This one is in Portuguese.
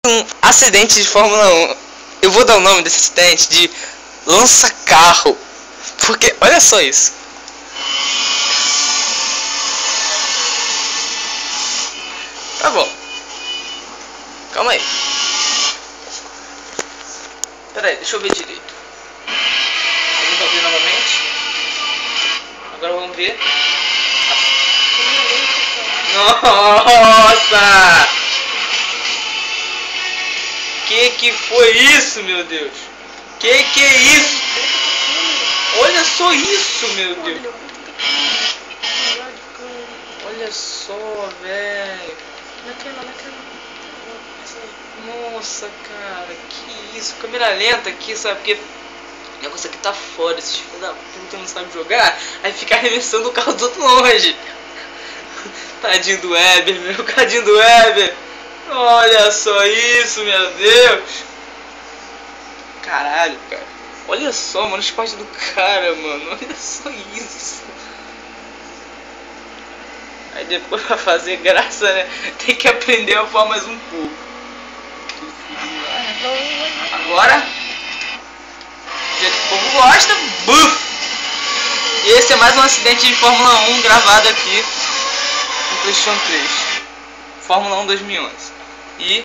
Um acidente de Fórmula 1. Eu vou dar o nome desse acidente de lança-carro. Porque, olha só isso. Tá bom. Calma aí. Pera aí, deixa eu ver direito. Vamos ouvir novamente. Agora vamos ver. Nossa! Que foi isso, meu Deus? Que é isso? Olha só isso, meu Deus. Olha só, velho. Nossa, cara, que isso? Câmera lenta aqui, sabe? Porque o negócio aqui tá fora. Esses filhos da puta não sabem jogar. Aí fica arremessando o carro do outro longe. Tadinho do Weber, meu. Tadinho do Weber. Olha só isso, meu Deus. Caralho, cara. Olha só, mano, os esporte do cara, mano. Olha só isso. Aí depois pra fazer graça, né? Tem que aprender a voar mais um pouco. Agora, do jeito que o povo gosta, buf! E esse é mais um acidente de Fórmula 1 gravado aqui no PlayStation 3. Fórmula 1 2011. E